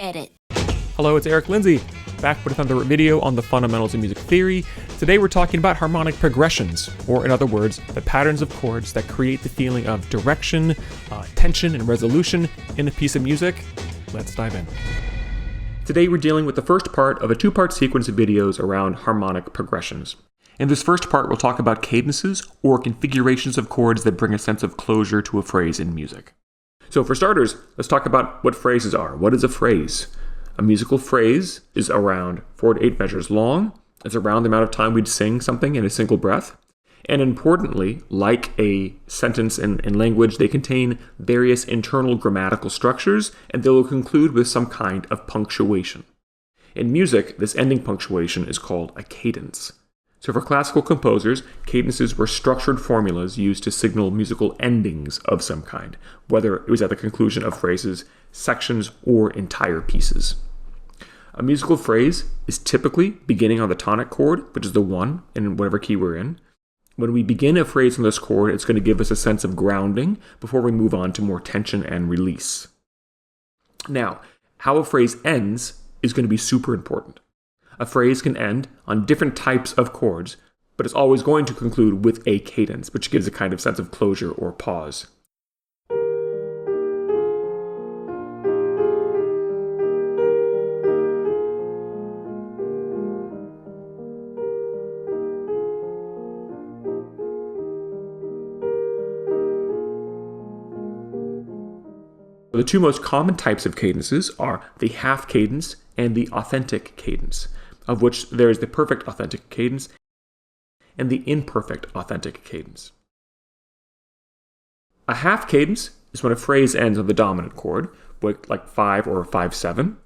Edit. Hello, it's Eric Lindsay, back with another video on the fundamentals of music theory. Today we're talking about harmonic progressions, or in other words, the patterns of chords that create the feeling of direction, tension, and resolution in a piece of music. Let's dive in. Today we're dealing with the first part of a two-part sequence of videos around harmonic progressions. In this first part, we'll talk about cadences, or configurations of chords that bring a sense of closure to a phrase in music. So for starters, let's talk about what phrases are. What is a phrase? A musical phrase is around 4 to 8 measures long. It's around the amount of time we'd sing something in a single breath. And importantly, like a sentence in language, they contain various internal grammatical structures, and they will conclude with some kind of punctuation. In music, this ending punctuation is called a cadence. So for classical composers, cadences were structured formulas used to signal musical endings of some kind, whether it was at the conclusion of phrases, sections, or entire pieces. A musical phrase is typically beginning on the tonic chord, which is the 1 in whatever key we're in. When we begin a phrase on this chord, it's going to give us a sense of grounding before we move on to more tension and release. Now, how a phrase ends is going to be super important. A phrase can end on different types of chords, but it's always going to conclude with a cadence, which gives a kind of sense of closure or pause. The two most common types of cadences are the half cadence and the authentic cadence, of which there is the perfect authentic cadence and the imperfect authentic cadence. A half cadence is when a phrase ends on the dominant chord, like 5 or 5/7.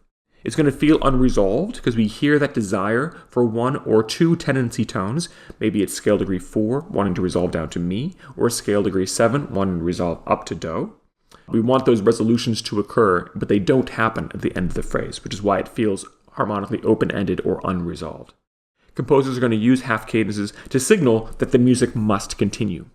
It's going to feel unresolved because we hear that desire for 1 or 2 tendency tones. Maybe it's scale degree 4 wanting to resolve down to mi, or scale degree 7 wanting to resolve up to do. We want those resolutions to occur, but they don't happen at the end of the phrase, which is why it feels harmonically open-ended or unresolved. Composers are going to use half cadences to signal that the music must continue.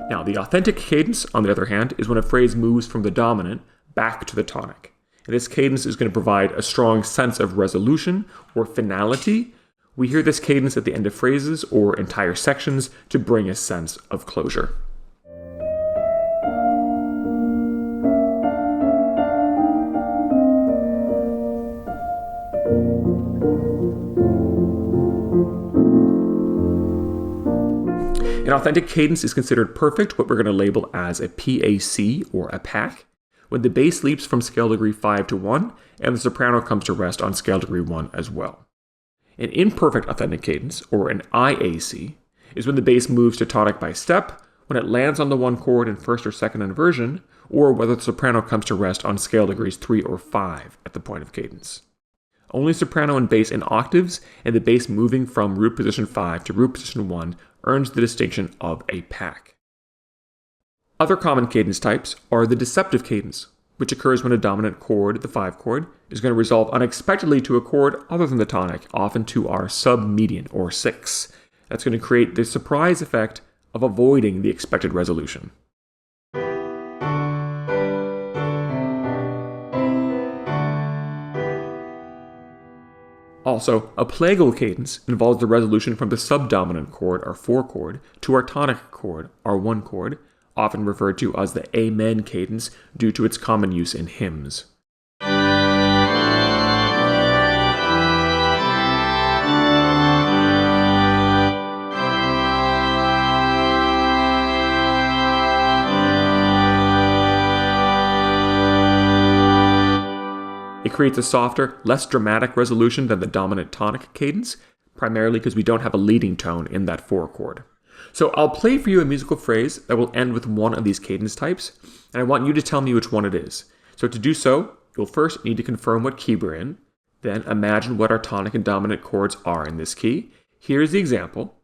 Now, the authentic cadence, on the other hand, is when a phrase moves from the dominant back to the tonic. And this cadence is going to provide a strong sense of resolution or finality. We hear this cadence at the end of phrases or entire sections to bring a sense of closure. An authentic cadence is considered perfect, what we're going to label as a PAC or a PAC, when the bass leaps from scale degree 5 to 1 and the soprano comes to rest on scale degree 1 as well. An imperfect authentic cadence, or an IAC, is when the bass moves to tonic by step, when it lands on the 1 chord in first or second inversion, or whether the soprano comes to rest on scale degrees 3 or 5 at the point of cadence. Only soprano and bass in octaves, and the bass moving from root position 5 to root position 1 earns the distinction of a PAC. Other common cadence types are the deceptive cadence, which occurs when a dominant chord, the 5 chord, is going to resolve unexpectedly to a chord other than the tonic, often to our submedian or 6. That's going to create the surprise effect of avoiding the expected resolution. Also, a Plagal cadence involves the resolution from the subdominant chord, our 4 chord, to our tonic chord, our 1 chord, often referred to as the Amen cadence due to its common use in hymns. It creates a softer, less dramatic resolution than the dominant tonic cadence, primarily because we don't have a leading tone in that 4 chord. So I'll play for you a musical phrase that will end with one of these cadence types, and I want you to tell me which one it is. So to do so, you'll first need to confirm what key we're in, then imagine what our tonic and dominant chords are in this key. Here's the example.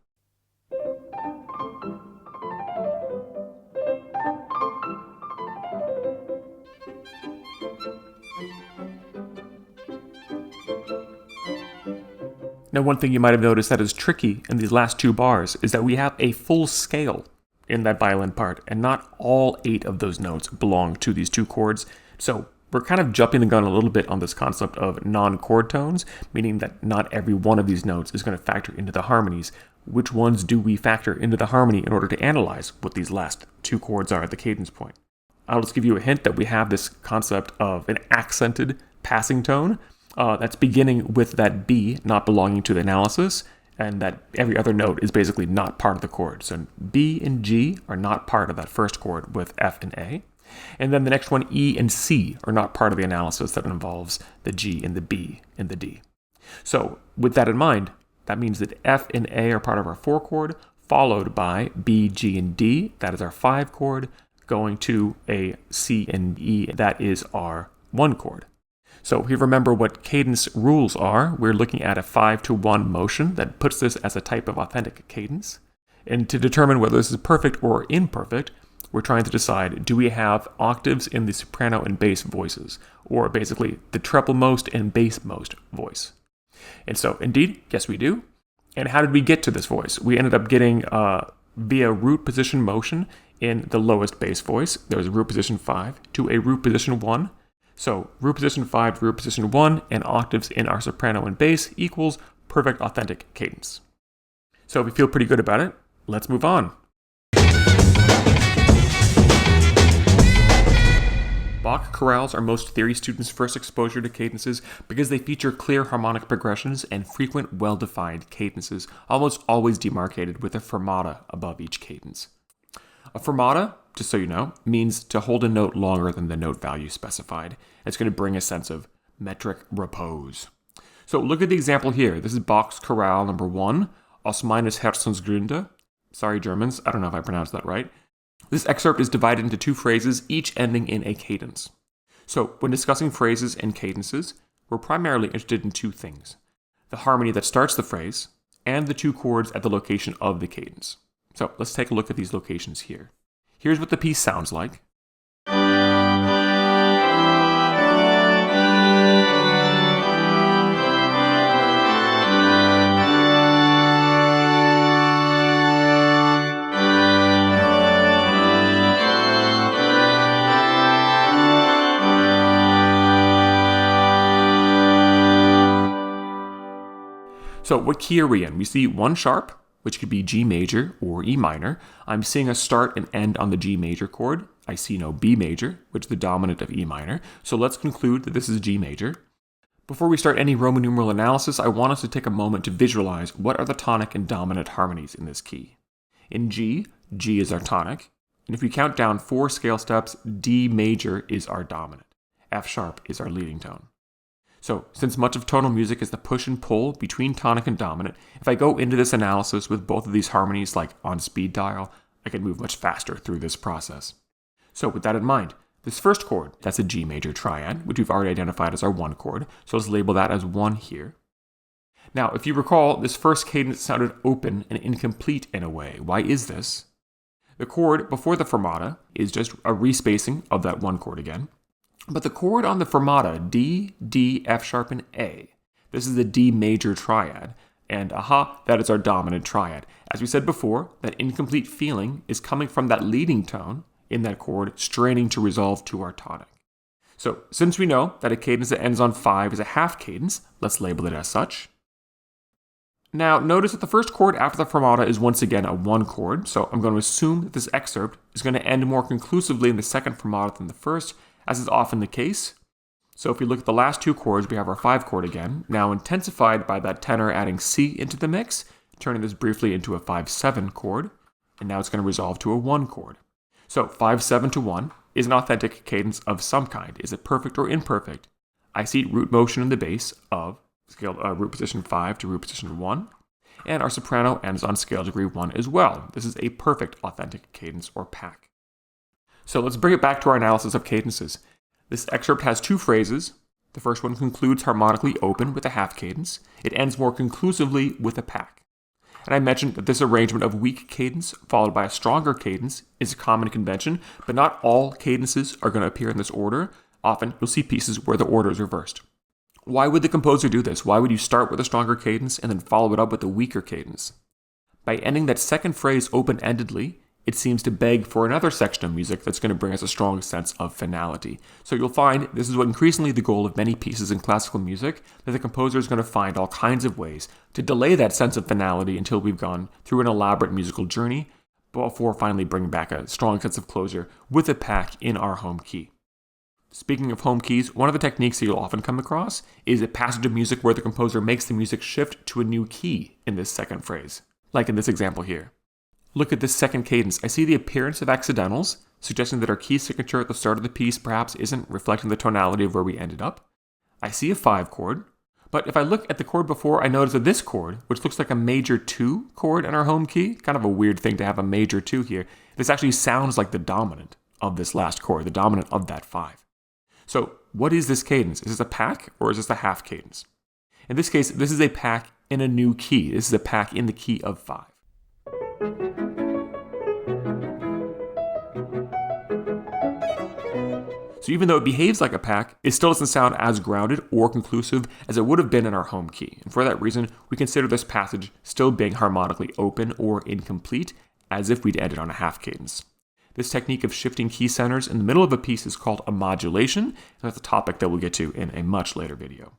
Now, one thing you might have noticed that is tricky in these last two bars is that we have a full scale in that violin part, and not all 8 of those notes belong to these 2 chords. So we're kind of jumping the gun a little bit on this concept of non-chord tones, meaning that not every one of these notes is going to factor into the harmonies. Which ones do we factor into the harmony in order to analyze what these last 2 chords are at the cadence point? I'll just give you a hint that we have this concept of an accented passing tone that's beginning with that B not belonging to the analysis, and that every other note is basically not part of the chord. So B and G are not part of that first chord with F and A. And then the next one, E and C, are not part of the analysis that involves the G and the B and the D. So with that in mind, that means that F and A are part of our 4 chord, followed by B, G, and D, that is our 5 chord, going to a C and E, that is our 1 chord. So if you remember what cadence rules are, we're looking at a 5-to-1 motion that puts this as a type of authentic cadence. And to determine whether this is perfect or imperfect, we're trying to decide, do we have octaves in the soprano and bass voices, or basically the treble-most and bass-most voice? And so, indeed, yes we do. And how did we get to this voice? We ended up getting via root position motion in the lowest bass voice. There was a root position 5 to a root position 1. So root position 5 to root position 1 and octaves in our soprano and bass equals perfect authentic cadence. So if we feel pretty good about it, let's move on. Bach chorales are most theory students' first exposure to cadences because they feature clear harmonic progressions and frequent, well-defined cadences, almost always demarcated with a fermata above each cadence. A fermata, just so you know, means to hold a note longer than the note value specified. It's going to bring a sense of metric repose. So look at the example here. This is Bach's Chorale number 1, Aus meines Herzensgründe. Sorry, Germans, I don't know if I pronounced that right. This excerpt is divided into 2 phrases, each ending in a cadence. So when discussing phrases and cadences, we're primarily interested in 2 things: the harmony that starts the phrase and the 2 chords at the location of the cadence. So let's take a look at these locations here. Here's what the piece sounds like. So what key are we in? We see 1 sharp, which could be G major or E minor. I'm seeing a start and end on the G major chord. I see no B major, which is the dominant of E minor. So let's conclude that this is G major. Before we start any Roman numeral analysis, I want us to take a moment to visualize what are the tonic and dominant harmonies in this key. In G, G is our tonic. And if we count down 4 scale steps, D major is our dominant. F sharp is our leading tone. So, since much of tonal music is the push and pull between tonic and dominant, if I go into this analysis with both of these harmonies like on speed dial, I can move much faster through this process. So with that in mind, this first chord, that's a G major triad, which we've already identified as our 1 chord, so let's label that as 1 here. Now, if you recall, this first cadence sounded open and incomplete in a way. Why is this? The chord before the fermata is just a respacing of that 1 chord again. But the chord on the fermata, D, D, F sharp, and A, this is the D major triad, and that is our dominant triad. As we said before, that incomplete feeling is coming from that leading tone in that chord, straining to resolve to our tonic. So, since we know that a cadence that ends on 5 is a half cadence, let's label it as such. Now, notice that the first chord after the fermata is once again a 1 chord, so I'm going to assume that this excerpt is going to end more conclusively in the second fermata than the first, as is often the case. So if we look at the last 2 chords, we have our 5 chord again, now intensified by that tenor adding C into the mix, turning this briefly into a 5-7 chord, and now it's going to resolve to a 1 chord. So 5-7 to 1 is an authentic cadence of some kind. Is it perfect or imperfect? I see root motion in the bass of scale root position 5 to root position 1, and our soprano ends on scale degree 1 as well. This is a perfect authentic cadence or pack. So let's bring it back to our analysis of cadences. This excerpt has 2 phrases. The first one concludes harmonically open with a half cadence. It ends more conclusively with a pack. And I mentioned that this arrangement of weak cadence followed by a stronger cadence is a common convention, but not all cadences are going to appear in this order. Often you'll see pieces where the order is reversed. Why would the composer do this? Why would you start with a stronger cadence and then follow it up with a weaker cadence? By ending that second phrase open-endedly, it seems to beg for another section of music that's going to bring us a strong sense of finality. So you'll find this is what increasingly the goal of many pieces in classical music, that the composer is going to find all kinds of ways to delay that sense of finality until we've gone through an elaborate musical journey, before finally bringing back a strong sense of closure with a pack in our home key. Speaking of home keys, one of the techniques that you'll often come across is a passage of music where the composer makes the music shift to a new key in this second phrase, like in this example here. Look at this second cadence. I see the appearance of accidentals, suggesting that our key signature at the start of the piece perhaps isn't reflecting the tonality of where we ended up. I see a 5 chord, but if I look at the chord before, I notice that this chord, which looks like a major 2 chord in our home key, kind of a weird thing to have a major 2 here, this actually sounds like the dominant of this last chord, the dominant of that 5. So what is this cadence? Is this a pack or is this a half cadence? In this case, this is a pack in a new key. This is a pack in the key of 5. So even though it behaves like a pack, it still doesn't sound as grounded or conclusive as it would have been in our home key. And for that reason, we consider this passage still being harmonically open or incomplete, as if we'd ended on a half cadence. This technique of shifting key centers in the middle of a piece is called a modulation, and that's a topic that we'll get to in a much later video.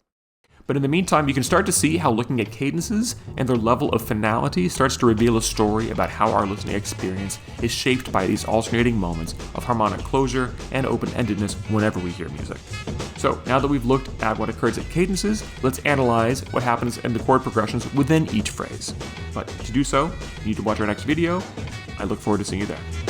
But in the meantime, you can start to see how looking at cadences and their level of finality starts to reveal a story about how our listening experience is shaped by these alternating moments of harmonic closure and open-endedness whenever we hear music. So now that we've looked at what occurs at cadences, let's analyze what happens in the chord progressions within each phrase. But to do so, you need to watch our next video. I look forward to seeing you there.